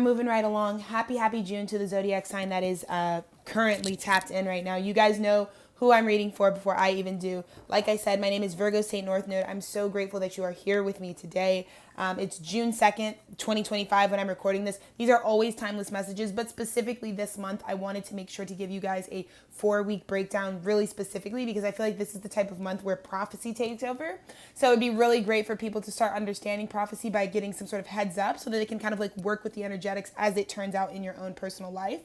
Moving right along. Happy June to the zodiac sign that is currently tapped in right now. You guys know who I'm reading for before I even do. Like I said, my name is Virgo St. North Node. I'm so grateful that you are here with me today. It's June 2nd, 2025 when I'm recording this. These are always timeless messages, but specifically this month, I wanted to make sure to give you guys a 4-week breakdown really specifically because I feel like this is the type of month where prophecy takes over. So it'd be really great for people to start understanding prophecy by getting some sort of heads up so that they can kind of like work with the energetics as it turns out in your own personal life.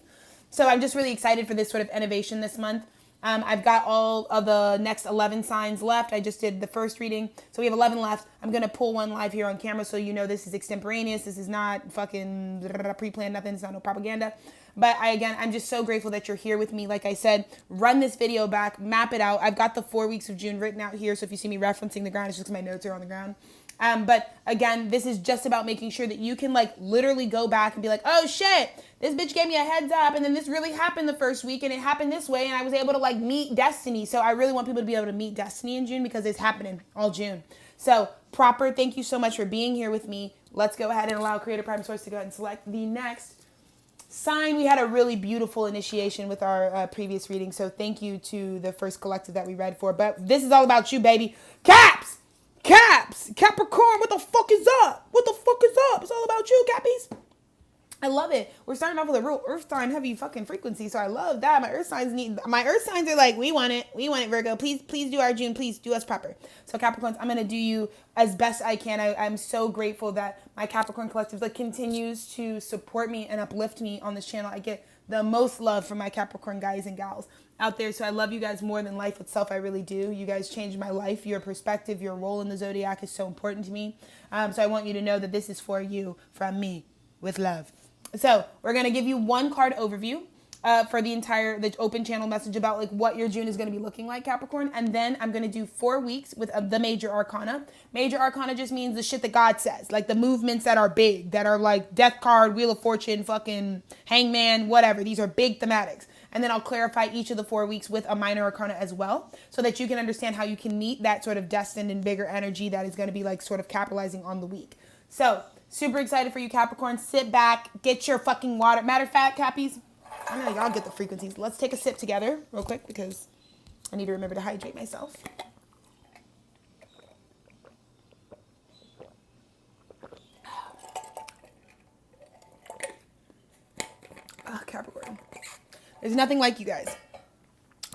So I'm just really excited for this sort of innovation this month. I've got all of the next 11 signs left. I just did the first reading. So we have 11 left. I'm going to pull one live here on camera so you know this is extemporaneous. This is not fucking pre-planned, nothing. It's not no propaganda. But I'm just so grateful that you're here with me. Like I said, run this video back, map it out. I've got the 4 weeks of June written out here. So if you see me referencing the ground, it's just because my notes are on the ground. But again, this is just about making sure that you can like literally go back and be like, oh shit, this bitch gave me a heads up and then this really happened the first week and it happened this way and I was able to like meet destiny. So I really want people to be able to meet destiny in June because it's happening all June. So proper, thank you so much for being here with me. Let's go ahead and allow Creator Prime Source to go ahead and select the next sign. We had a really beautiful initiation with our previous reading. So thank you to the first collective that we read for, but this is all about you, baby. Capricorn, what the fuck is up? What the fuck is up? It's all about you, Cappies. I love it. We're starting off with a real earth sign heavy fucking frequency, so I love that. My earth signs are like, we want it, Virgo. Please do our June. Please do us proper. So Capricorns, I'm gonna do you as best I can. I'm so grateful that my Capricorn collective like continues to support me and uplift me on this channel. I get the most love from my Capricorn guys and gals out there. So I love you guys more than life itself. I really do. You guys changed my life. Your perspective, your role in the zodiac is so important to me. So I want you to know that this is for you from me with love. So we're going to give you one card overview for the open channel message about like what your June is going to be looking like, Capricorn. And then I'm going to do 4 weeks with the major arcana. Major arcana just means the shit that God says, like the movements that are big, that are like death card, wheel of fortune, fucking hangman, whatever. These are big thematics. And then I'll clarify each of the 4 weeks with a minor arcana as well, so that you can understand how you can meet that sort of destined and bigger energy that is going to be like sort of capitalizing on the week. So super excited for you, Capricorn. Sit back, get your fucking water. Matter of fact, Cappies, I know y'all get the frequencies. Let's take a sip together real quick because I need to remember to hydrate myself. Oh, Capricorn. There's nothing like you guys.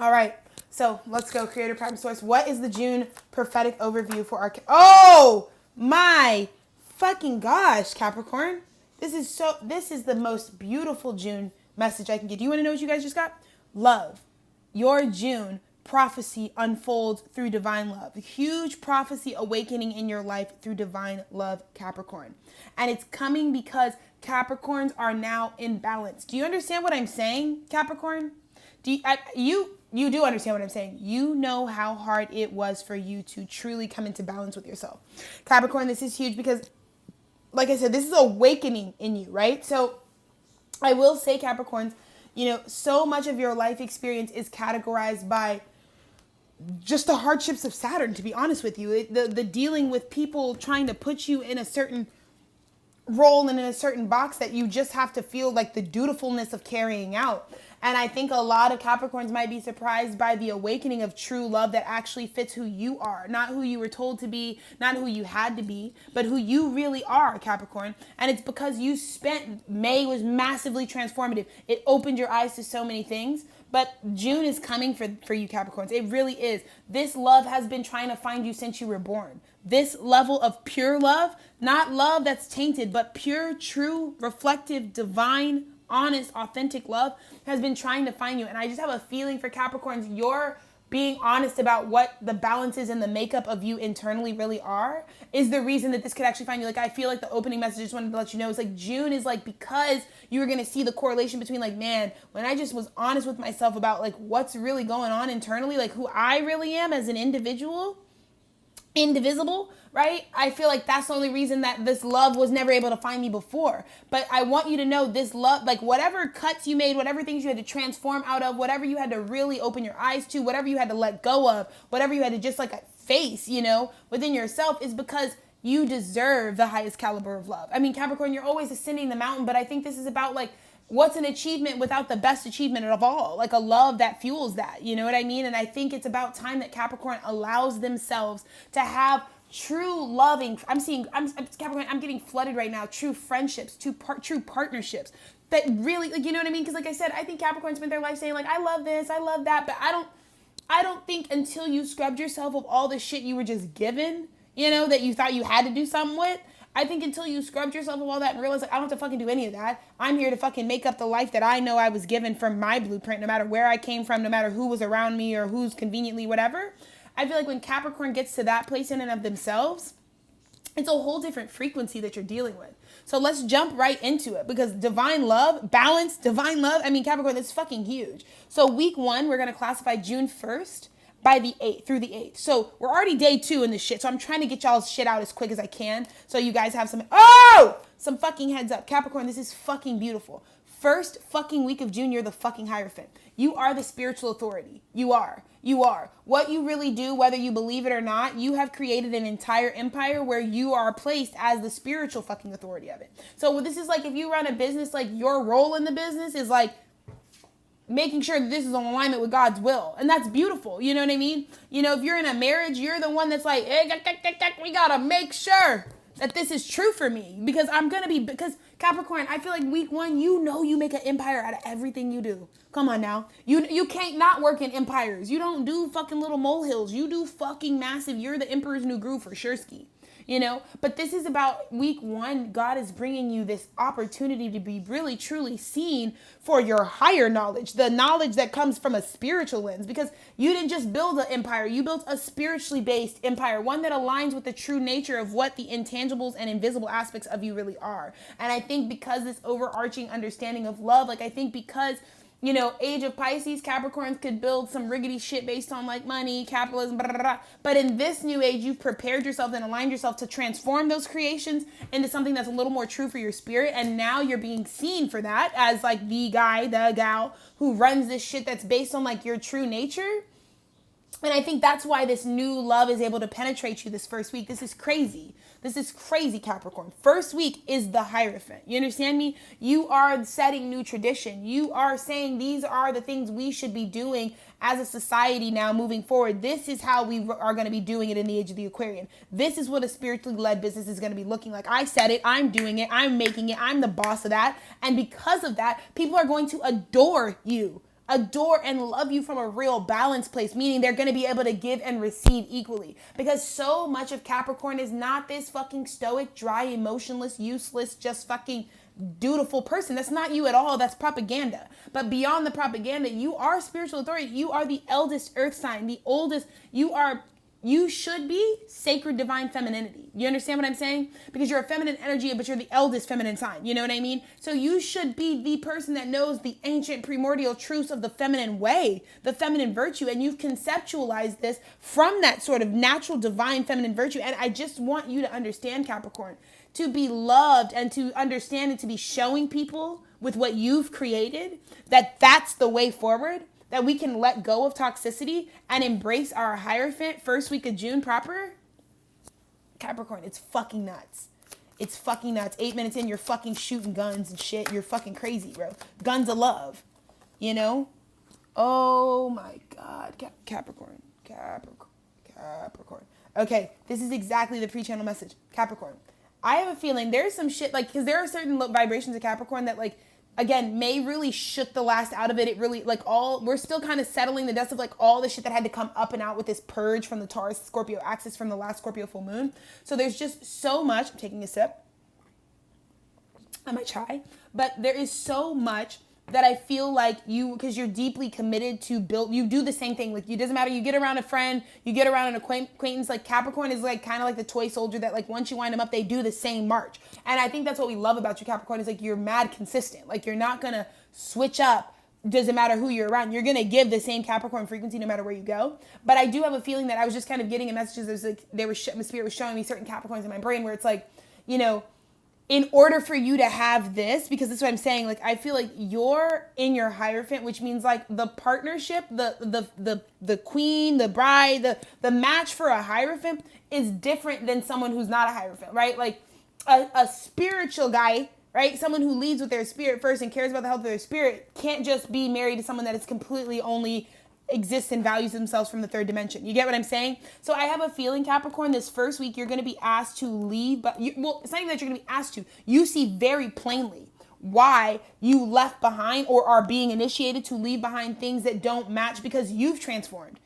All right, so let's go. Creator Prime Source. What is the June prophetic overview for our... Oh my fucking gosh, Capricorn. This is the most beautiful June message I can get. Do you want to know what you guys just got? Love. Your June prophecy unfolds through divine love. Huge prophecy awakening in your life through divine love, Capricorn. And it's coming because Capricorns are now in balance. Do you understand what I'm saying, Capricorn? You do understand what I'm saying. You know how hard it was for you to truly come into balance with yourself. Capricorn, this is huge because, like I said, this is awakening in you, right? So I will say, Capricorns, so much of your life experience is categorized by just the hardships of Saturn, to be honest with you. The dealing with people trying to put you in a certain role and in a certain box that you just have to feel like the dutifulness of carrying out. And I think a lot of Capricorns might be surprised by the awakening of true love that actually fits who you are, not who you were told to be, not who you had to be, but who you really are, Capricorn. And it's because May was massively transformative. It opened your eyes to so many things. But June is coming for you, Capricorns. It really is. This love has been trying to find you since you were born. This level of pure love, not love that's tainted, but pure, true, reflective, divine, honest, authentic love has been trying to find you. And I just have a feeling for Capricorns, you're being honest about what the balances and the makeup of you internally really are is the reason that this could actually find you. Like, I feel like the opening message, I just wanted to let you know, it's like June is like, because you were going to see the correlation between like, man, when I just was honest with myself about like what's really going on internally, like who I really am as an individual, indivisible, right? I feel like that's the only reason that this love was never able to find me before. But I want you to know this love, like whatever cuts you made, whatever things you had to transform out of, whatever you had to really open your eyes to, whatever you had to let go of, whatever you had to just like face, within yourself, is because You deserve the highest caliber of love. I mean, Capricorn, you're always ascending the mountain, but I think this is about like, what's an achievement without the best achievement of all? Like a love that fuels that, you know what I mean? And I think it's about time that Capricorn allows themselves to have true loving. I'm Capricorn, I'm getting flooded right now. True friendships, true partnerships that really, like, you know what I mean? Because like I said, I think Capricorn spent their life saying like, I love this, I love that. But I don't think until you scrubbed yourself of all the shit you were just given, you know, that you thought you had to do something with. I think until you scrubbed yourself of all that and realized, like, I don't have to fucking do any of that. I'm here to fucking make up the life that I know I was given from my blueprint, no matter where I came from, no matter who was around me or who's conveniently whatever. I feel like when Capricorn gets to that place in and of themselves, it's a whole different frequency that you're dealing with. So let's jump right into it, because divine love, balance, divine love, I mean, Capricorn, that's fucking huge. So week 1, we're going to classify June 1st. By the 8th, through the 8th. So we're already day 2 in this shit. So I'm trying to get y'all's shit out as quick as I can. So you guys have some fucking heads up. Capricorn, this is fucking beautiful. First fucking week of June, you're the fucking Hierophant. You are the spiritual authority. You are. What you really do, whether you believe it or not, you have created an entire empire where you are placed as the spiritual fucking authority of it. So this is like, if you run a business, like your role in the business is like, making sure that this is in alignment with God's will. And that's beautiful. You know what I mean? You know, if you're in a marriage, you're the one that's like, hey, we gotta make sure that this is true for me. Because because Capricorn, I feel like week 1, you know you make an empire out of everything you do. Come on now. You can't not work in empires. You don't do fucking little molehills. You do fucking massive. You're the Emperor's New Groove for sure ski. You know, but this is about week 1. God is bringing you this opportunity to be really, truly seen for your higher knowledge, the knowledge that comes from a spiritual lens, because you didn't just build an empire. You built a spiritually based empire, one that aligns with the true nature of what the intangibles and invisible aspects of you really are. And I think because this overarching understanding of love, like I think because, you know, age of Pisces, Capricorns could build some riggedy shit based on like money, capitalism, blah, blah, blah. But in this new age, you've prepared yourself and aligned yourself to transform those creations into something that's a little more true for your spirit. And now you're being seen for that as like the guy, the gal who runs this shit that's based on like your true nature. And I think that's why this new love is able to penetrate you this first week. This is crazy. This is crazy, Capricorn. First week is the Hierophant. You understand me? You are setting new tradition. You are saying these are the things we should be doing as a society now moving forward. This is how we are going to be doing it in the age of the Aquarian. This is what a spiritually led business is going to be looking like. I said it. I'm doing it. I'm making it. I'm the boss of that. And because of that, people are going to adore you. Adore and love you from a real balanced place, meaning they're going to be able to give and receive equally. Because so much of Capricorn is not this fucking stoic, dry, emotionless, useless, just fucking dutiful person. That's not you at all. That's propaganda. But beyond the propaganda, you are spiritual authority. You are the eldest earth sign, the oldest. You should be sacred divine femininity. You understand what I'm saying? Because you're a feminine energy, but you're the eldest feminine sign. You know what I mean? So you should be the person that knows the ancient primordial truths of the feminine way, the feminine virtue. And you've conceptualized this from that sort of natural divine feminine virtue. And I just want you to understand, Capricorn, to be loved and to understand and to be showing people with what you've created, that that's the way forward. That we can let go of toxicity and embrace our Hierophant first week of June proper. Capricorn, it's fucking nuts. It's fucking nuts. 8 minutes in, you're fucking shooting guns and shit. You're fucking crazy, bro. Guns of love. You know? Oh my God. Capricorn. Okay, this is exactly the pre-channel message. Capricorn. I have a feeling there's some shit, like, because there are certain vibrations of Capricorn that, like, again, may really shook the last out of it. It really, like, we're still kind of settling the dust of, like, all the shit that had to come up and out with this purge from the Taurus Scorpio axis from the last Scorpio full moon. So there's just so much. I'm taking a sip. I might try. But there is so much that I feel like because you're deeply committed to build, you do the same thing. Like, it doesn't matter. You get around a friend, you get around an acquaintance. Like, Capricorn is like kind of like the toy soldier that, like, once you wind them up, they do the same march. And I think that's what we love about you, Capricorn, is like you're mad consistent. Like, you're not going to switch up. Doesn't matter who you're around. You're going to give the same Capricorn frequency no matter where you go. But I do have a feeling that I was just kind of getting messages. There's like, my spirit was showing me certain Capricorns in my brain where it's like, you know, in order for you to have this, because this is what I'm saying, like, I feel like you're in your Hierophant, which means like the partnership, the queen, the bride, the match for a Hierophant is different than someone who's not a Hierophant, right? Like a spiritual guy, right? Someone who leads with their spirit first and cares about the health of their spirit can't just be married to someone that is completely only exists and values themselves from the third dimension. You get what I'm saying? So I have a feeling, Capricorn, this first week you're going to be asked to leave, but well, it's not even that you're going to be asked to. You see very plainly why you left behind or are being initiated to leave behind things that don't match because you've transformed.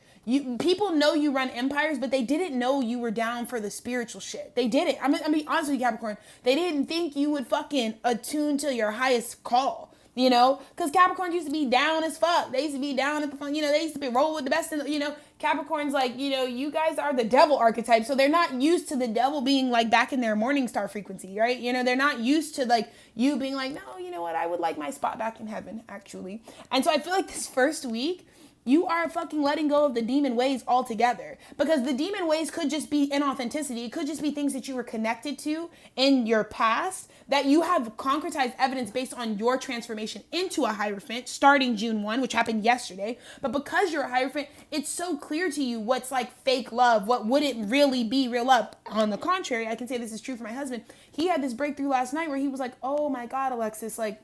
People know you run empires, but they didn't know you were down for the spiritual shit. They didn't. I'm gonna be honest with you, Capricorn. They didn't think you would fucking attune to your highest call. You know, because Capricorns used to be down as fuck. They used to be down at the fun. You know, they used to be roll with the best. Capricorns, like, you guys are the devil archetype. So they're not used to the devil being like back in their morning star frequency, right? They're not used to like you being like, no, you know what? I would like my spot back in heaven, actually. And so I feel like this first week, you are fucking letting go of the demon ways altogether, because the demon ways could just be inauthenticity. It could just be things that you were connected to in your past that you have concretized evidence based on your transformation into a Hierophant starting June 1, which happened yesterday. But because you're a Hierophant, it's so clear to you what's like fake love, what wouldn't really be real love. On the contrary, I can say this is true for my husband. He had this breakthrough last night where he was like, oh my God, Alexis, like,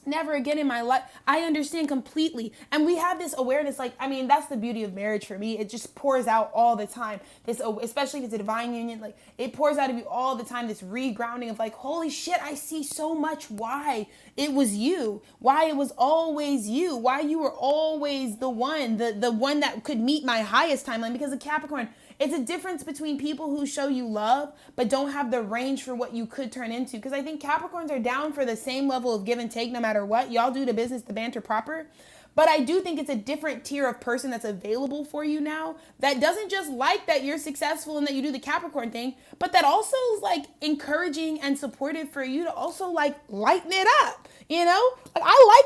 never again in my life. I understand completely. And we have this awareness, like, I mean, that's the beauty of marriage for me. It just pours out all the time. This, especially if it's a divine union, like it pours out of you all the time, this regrounding of like, holy shit, I see so much why it was you, why it was always you, why you were always the one that could meet my highest timeline. Because a Capricorn, it's a difference between people who show you love but don't have the range for what you could turn into. Because I think Capricorns are down for the same level of give and take no matter what. Y'all do the business, the banter proper. But I do think it's a different tier of person that's available for you now that doesn't just like that you're successful and that you do the Capricorn thing, but that also is like encouraging and supportive for you to also like lighten it up. Like I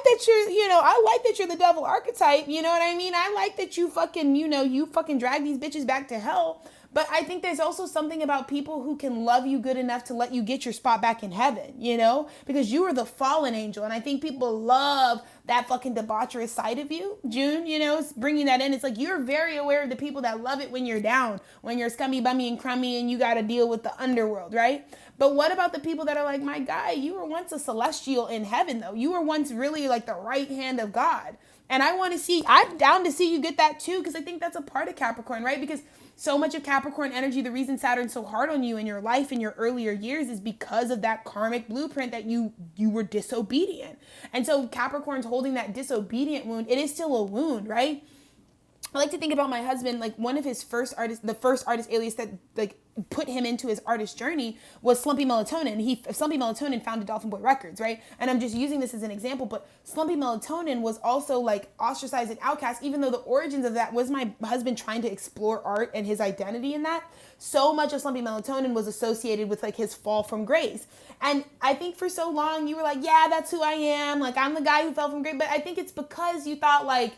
like that you're the devil archetype. You know what I mean? I like that you fucking, you fucking drag these bitches back to hell. But I think there's also something about people who can love you good enough to let you get your spot back in heaven, because you are the fallen angel. And I think people love that fucking debaucherous side of you. June, it's bringing that in. It's like you're very aware of the people that love it when you're down, when you're scummy, bummy, and crummy, and you got to deal with the underworld, right? But what about the people that are like, my guy, you were once a celestial in heaven, though. You were once really like the right hand of God. And I'm down to see you get that too, because I think that's a part of Capricorn, right? Because so much of Capricorn energy, the reason Saturn's so hard on you in your life in your earlier years is because of that karmic blueprint that you were disobedient. And so Capricorn's holding that disobedient wound. It is still a wound, right? I like to think about my husband, like one of his first artists, the first artist alias that like put him into his artist journey was Slumpy Melatonin. Slumpy Melatonin founded Dolphin Boy Records, right? And I'm just using this as an example, but Slumpy Melatonin was also like ostracized and outcast, even though the origins of that was my husband trying to explore art and his identity in that. So much of Slumpy Melatonin was associated with like his fall from grace. And I think for so long you were like, yeah, that's who I am. Like I'm the guy who fell from grace. But I think it's because you thought like,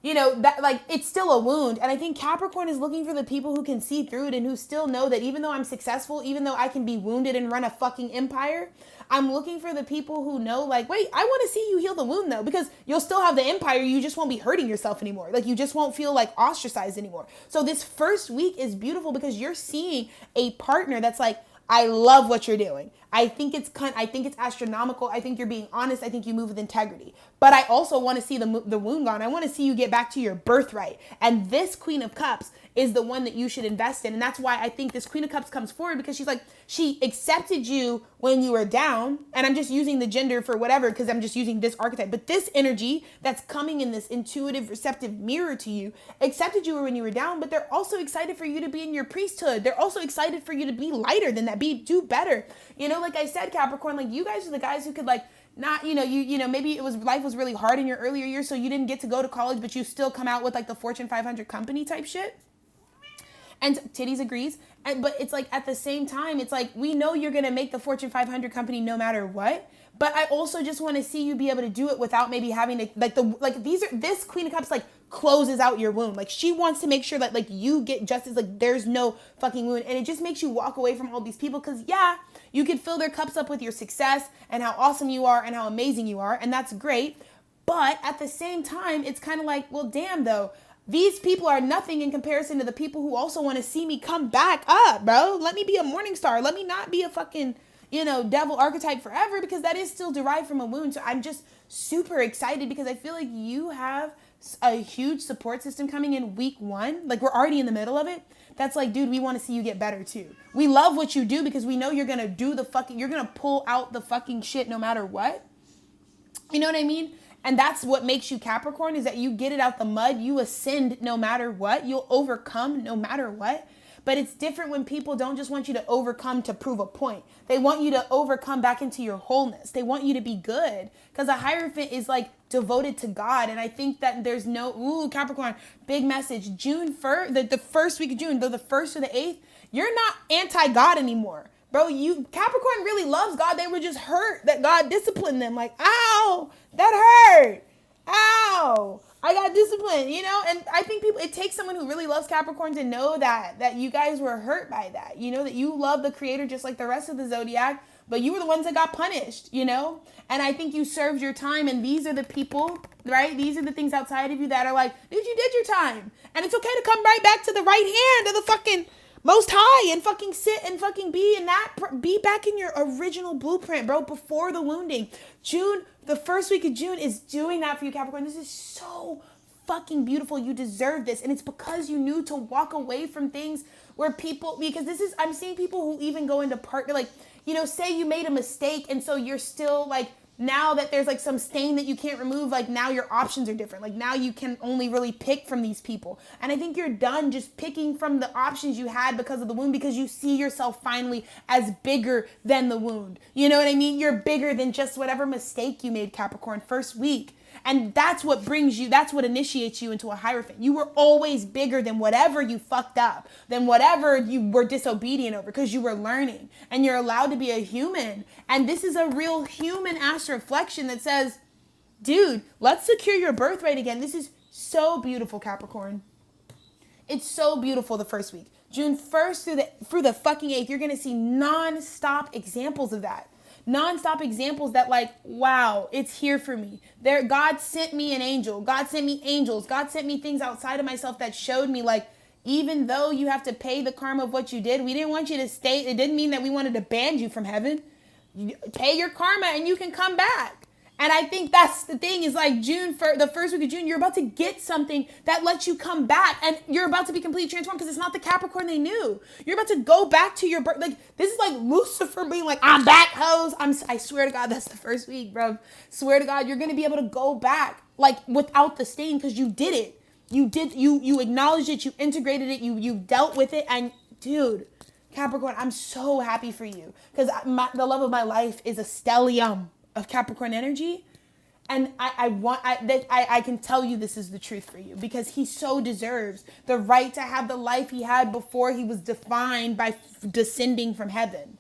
that like it's still a wound. And I think Capricorn is looking for the people who can see through it and who still know that even though I'm successful, even though I can be wounded and run a fucking empire, I'm looking for the people who know like, wait, I want to see you heal the wound though, because you'll still have the empire. You just won't be hurting yourself anymore. Like you just won't feel like ostracized anymore. So this first week is beautiful because you're seeing a partner that's like, I love what you're doing. I think it's astronomical. I think you're being honest. I think you move with integrity. But I also want to see the wound gone. I want to see you get back to your birthright. And this Queen of Cups is the one that you should invest in. And that's why I think this Queen of Cups comes forward, because she's like, she accepted you when you were down. And I'm just using the gender for whatever, because I'm just using this archetype. But this energy that's coming in this intuitive, receptive mirror to you accepted you when you were down, but they're also excited for you to be in your priesthood. They're also excited for you to be lighter than that, do better. Like I said, Capricorn, like you guys are the guys who could like, not, maybe life was really hard in your earlier years, so you didn't get to go to college, but you still come out with like the Fortune 500 company type shit. And Titties agrees. But it's like at the same time, it's like, we know you're going to make the Fortune 500 company no matter what. But I also just want to see you be able to do it without maybe having to this Queen of Cups like closes out your wound. Like she wants to make sure that like you get justice, like there's no fucking wound. And it just makes you walk away from all these people. Cause yeah, You could fill their cups up with your success and how awesome you are and how amazing you are, and that's great. But at the same time, it's kind of like, well, damn though, these people are nothing in comparison to the people who also want to see me come back up, bro. Let me be a morning star. Let me not be a fucking, devil archetype forever, because that is still derived from a wound. So I'm just super excited because I feel like you have a huge support system coming in week 1. Like, we're already in the middle of it. That's like, dude, we want to see you get better too. We love what you do because we know you're going to do you're going to pull out the fucking shit no matter what. You know what I mean? And that's what makes you Capricorn, is that you get it out the mud. You ascend no matter what. You'll overcome no matter what. But it's different when people don't just want you to overcome to prove a point. They want you to overcome back into your wholeness. They want you to be good, because a Hierophant is like devoted to God. And I think that there's Capricorn, big message. June 1st, the first week of June, though the 1st or the 8th, you're not anti-God anymore. Bro, Capricorn really loves God. They were just hurt that God disciplined them. Like, ow, that hurt. Ow, I got disciplined, And I think it takes someone who really loves Capricorn to know that you guys were hurt by that. That you love the creator just like the rest of the zodiac, but you were the ones that got punished, And I think you served your time, and these are the people, right? These are the things outside of you that are like, dude, you did your time. And it's okay to come right back to the right hand of the fucking Most High and fucking sit and fucking be back in your original blueprint, bro, before the wounding. June, the first week of June is doing that for you, Capricorn. This is so fucking beautiful. You deserve this. And it's because you knew to walk away from things where I'm seeing people who even go into partner, like, say you made a mistake. And so you're still like, now that there's like some stain that you can't remove, like now your options are different. Like now you can only really pick from these people. And I think you're done just picking from the options you had because of the wound, because you see yourself finally as bigger than the wound. You know what I mean? You're bigger than just whatever mistake you made, Capricorn, first week. And that's what initiates you into a Hierophant. You were always bigger than whatever you fucked up, than whatever you were disobedient over, because you were learning and you're allowed to be a human. And this is a real human ass reflection that says, dude, let's secure your birthright again. This is so beautiful, Capricorn. It's so beautiful the first week. June 1st through the fucking 8th, you're going to see non-stop examples of that. Non-stop examples that like, wow, it's here for me. God sent me an angel. God sent me angels. God sent me things outside of myself that showed me like, even though you have to pay the karma of what you did, we didn't want you to stay. It didn't mean that we wanted to ban you from heaven. You pay your karma and you can come back. And I think that's the thing, is like the first week of June, you're about to get something that lets you come back, and you're about to be completely transformed, because it's not the Capricorn they knew. You're about to go back to your birth. Like, this is like Lucifer being like, I'm back, hoes. I swear to God, that's the first week, bro. Swear to God, you're going to be able to go back like without the stain, because you did it. You acknowledged it. You integrated it. You dealt with it. And dude, Capricorn, I'm so happy for you, because the love of my life is a stellium of Capricorn energy, and I can tell you this is the truth for you, because he so deserves the right to have the life he had before he was defined by descending from heaven.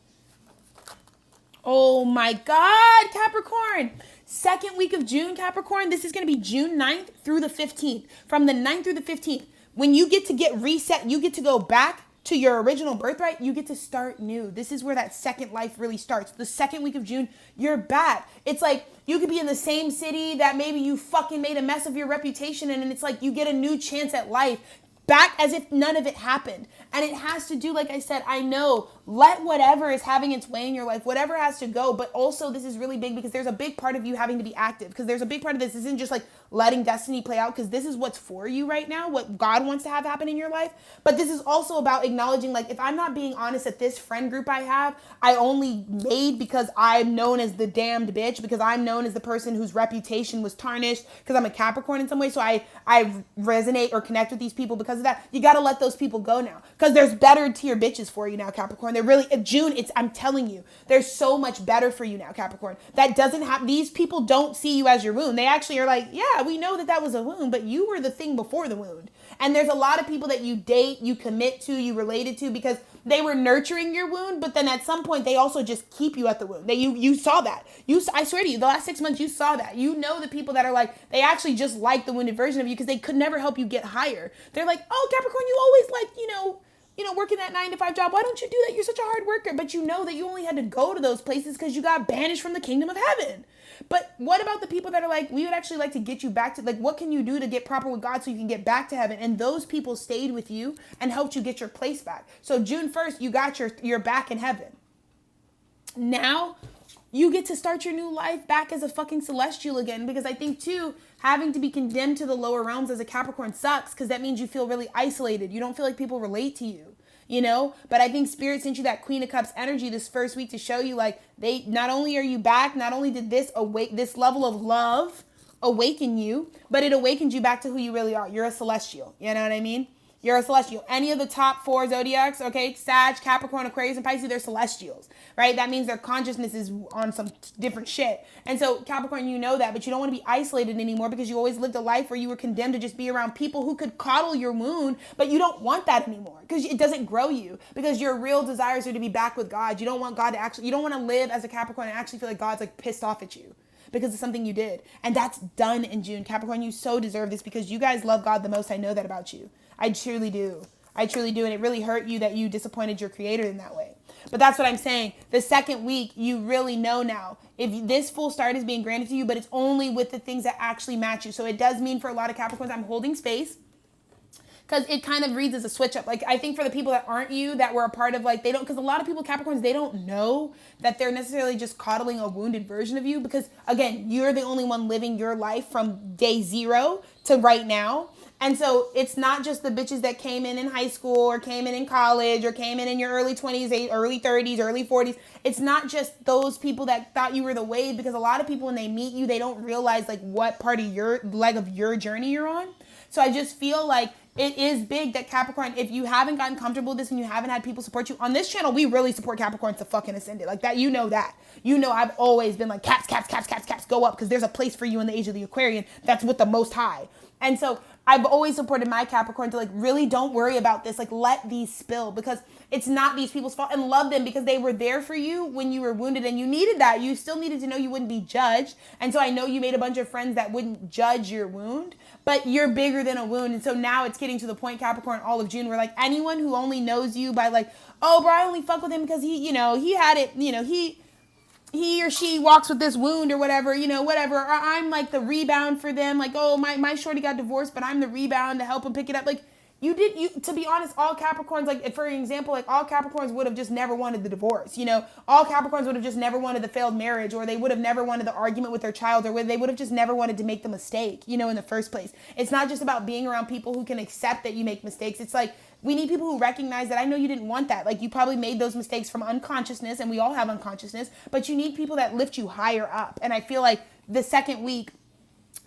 Oh my God, Capricorn. Second week of June, Capricorn, this is going to be June 9th through the 15th. From the 9th through the 15th, when you get to get reset, you get to go back to your original birthright, you get to start new. This is where that second life really starts. The second week of June, you're back. It's like you could be in the same city that maybe you fucking made a mess of your reputation in, and it's like you get a new chance at life, back as if none of it happened. And it has to do, like I said, I know, let whatever is having its way in your life, whatever has to go. But also this is really big, because there's a big part of you having to be active, because there's a big part of this isn't just like letting destiny play out, because this is what's for you right now, what God wants to have happen in your life. But this is also about acknowledging, like, if I'm not being honest at this friend group I have, I only made because I'm known as the damned bitch, because I'm known as the person whose reputation was tarnished, because I'm a Capricorn in some way. So I resonate or connect with these people because of that. You got to let those people go now, because there's better tier bitches for you now, Capricorn. They're really, June, I'm telling you, there's so much better for you now, Capricorn. That doesn't have, these people don't see you as your wound. They actually are like, yeah, we know that was a wound, but you were the thing before the wound. And there's a lot of people that you date, you commit to, you related to, because they were nurturing your wound, but then at some point they also just keep you at the wound. You saw that. I swear to you, the last 6 months you saw that. You know the people that are like, they actually just like the wounded version of you, because they could never help you get higher. They're like, oh, Capricorn, you always like, working that 9 to 5 job. Why don't you do that? You're such a hard worker. But you know that you only had to go to those places because you got banished from the kingdom of heaven. But what about the people that are like, we would actually like to get you back to, like, what can you do to get proper with God so you can get back to heaven? And those people stayed with you and helped you get your place back. So June 1st, you got you're back in heaven. Now you get to start your new life back as a fucking celestial again, because I think too, having to be condemned to the lower realms as a Capricorn sucks, because that means you feel really isolated. You don't feel like people relate to you. But I think Spirit sent you that Queen of Cups energy this first week to show you, like, they not only are you back, not only did this level of love awaken you, but it awakened you back to who you really are. You're a celestial. You know what I mean? You're a celestial. Any of the top 4 zodiacs, okay, Sag, Capricorn, Aquarius, and Pisces, they're celestials, right? That means their consciousness is on some different shit. And so Capricorn, you know that, but you don't want to be isolated anymore, because you always lived a life where you were condemned to just be around people who could coddle your wound, but you don't want that anymore because it doesn't grow you, because your real desires are to be back with God. You don't want God to you don't want to live as a Capricorn and actually feel like God's like pissed off at you because of something you did. And that's done in June. Capricorn, you so deserve this because you guys love God the most. I know that about you. I truly do. I truly do. And it really hurt you that you disappointed your creator in that way. But that's what I'm saying. The second week, you really know now if this full start is being granted to you, but it's only with the things that actually match you. So it does mean for a lot of Capricorns, I'm holding space, because it kind of reads as a switch up. Like, I think for the people that aren't you, that were a part of, like, because a lot of people, Capricorns, they don't know that they're necessarily just coddling a wounded version of you, because again, you're the only one living your life from day 0 to right now. And so it's not just the bitches that came in high school or came in college or came in your early 20s, early 30s, early 40s. It's not just those people that thought you were the wave, because a lot of people, when they meet you, they don't realize like what part of your leg of your journey you're on. So I just feel like it is big that Capricorn, if you haven't gotten comfortable with this and you haven't had people support you on this channel, we really support Capricorns to fucking ascend it like that. That. I've always been like caps, go up, because there's a place for you in the age of the Aquarian that's with the Most High. And so I've always supported my Capricorn to like, really don't worry about this. Like, let these spill, because it's not these people's fault, and love them because they were there for you when you were wounded and you needed that. You still needed to know you wouldn't be judged. And so I know you made a bunch of friends that wouldn't judge your wound, but you're bigger than a wound. And so now it's getting to the point, Capricorn, all of June, where like anyone who only knows you by like, oh, bro, I only fuck with him because he had it, he or she walks with this wound or whatever, whatever. Or I'm like the rebound for them. Like, oh, my shorty got divorced, but I'm the rebound to help him pick it up. Like, to be honest, all Capricorns, like, for example, like all Capricorns would have just never wanted the divorce. All Capricorns would have just never wanted the failed marriage, or they would have never wanted the argument with their child, or they would have just never wanted to make the mistake, in the first place. It's not just about being around people who can accept that you make mistakes. It's like, we need people who recognize that I know you didn't want that. Like, you probably made those mistakes from unconsciousness, and we all have unconsciousness, but you need people that lift you higher up. And I feel like the second week,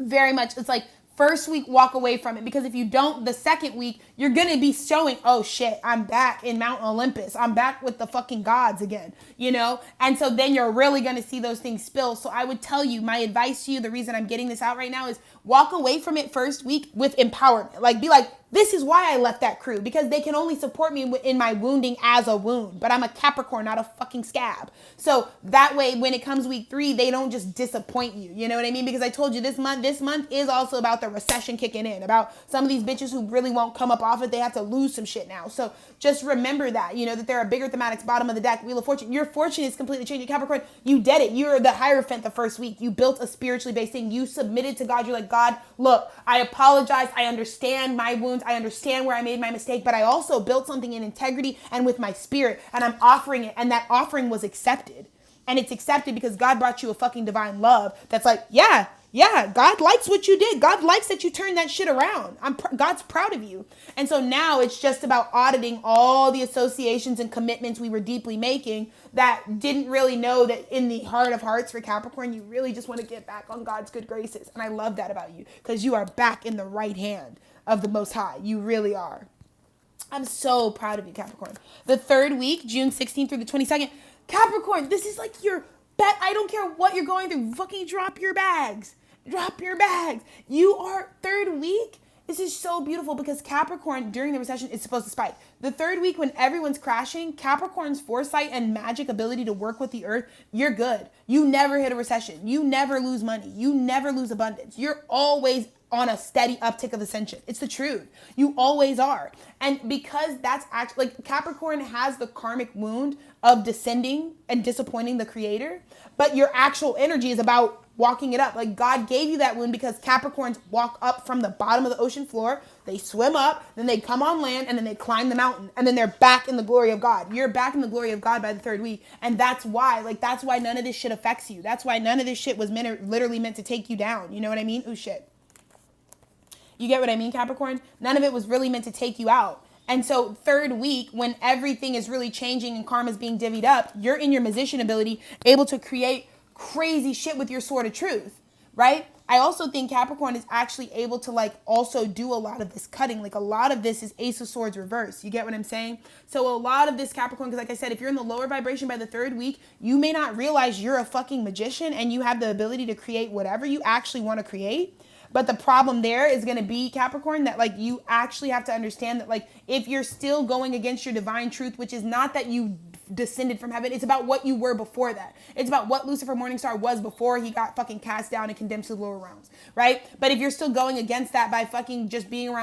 very much, it's like, first week, walk away from it, because if you don't, the second week, you're going to be showing, oh shit, I'm back in Mount Olympus. I'm back with the fucking gods again, And so then you're really going to see those things spill. So I would tell you, my advice to you, the reason I'm getting this out right now is walk away from it first week with empowerment. Like, be like, this is why I left that crew, because they can only support me in my wounding as a wound, but I'm a Capricorn, not a fucking scab. So that way, when it comes week 3, they don't just disappoint you. You know what I mean? Because I told you this month is also about the recession kicking in, about some of these bitches who really won't come up off it. They have to lose some shit now. So just remember that, that there are bigger thematics, bottom of the deck, Wheel of Fortune. Your fortune is completely changing. Capricorn, you did it. You're the Hierophant the first week. You built a spiritually based thing. You submitted to God. You're like, God, look, I apologize. I understand my wounds. I understand where I made my mistake, but I also built something in integrity and with my spirit, and I'm offering it. And that offering was accepted. And it's accepted because God brought you a fucking divine love that's like, yeah, God likes what you did. God likes that you turned that shit around. God's proud of you. And so now it's just about auditing all the associations and commitments we were deeply making that didn't really know that in the heart of hearts for Capricorn, you really just want to get back on God's good graces. And I love that about you, because you are back in the right hand of the Most High. You really are. I'm so proud of you, Capricorn. The third week, June 16th through the 22nd, Capricorn, this is like your bet. I don't care what you're going through. Fucking drop your bags. Drop your bags. You are third week. This is so beautiful, because Capricorn during the recession is supposed to spike. The third week, when everyone's crashing, Capricorn's foresight and magic ability to work with the earth, you're good. You never hit a recession. You never lose money. You never lose abundance. You're always on a steady uptick of ascension. It's the truth. You always are. And because that's actually, like, Capricorn has the karmic wound of descending and disappointing the creator, but your actual energy is about walking it up. Like, God gave you that wound because Capricorns walk up from the bottom of the ocean floor, they swim up, then they come on land, and then they climb the mountain, and then they're back in the glory of God. You're back in the glory of God by the third week. And that's why none of this shit affects you. That's why none of this shit was literally meant to take you down. You know what I mean? Oh shit. You get what I mean, Capricorn? None of it was really meant to take you out. And so third week, when everything is really changing and karma's being divvied up, you're in your musician ability, able to create crazy shit with your sword of truth, right? I also think Capricorn is actually able to, like, also do a lot of this cutting. Like, a lot of this is Ace of Swords reverse. You get what I'm saying? So a lot of this Capricorn, because like I said, if you're in the lower vibration by the third week, you may not realize you're a fucking magician and you have the ability to create whatever you actually want to create. But the problem there is going to be, Capricorn, that, like, you actually have to understand that, like, if you're still going against your divine truth, which is not that you descended from heaven, it's about what you were before that. It's about what Lucifer Morningstar was before he got fucking cast down and condemned to the lower realms, right? But if you're still going against that by fucking just being around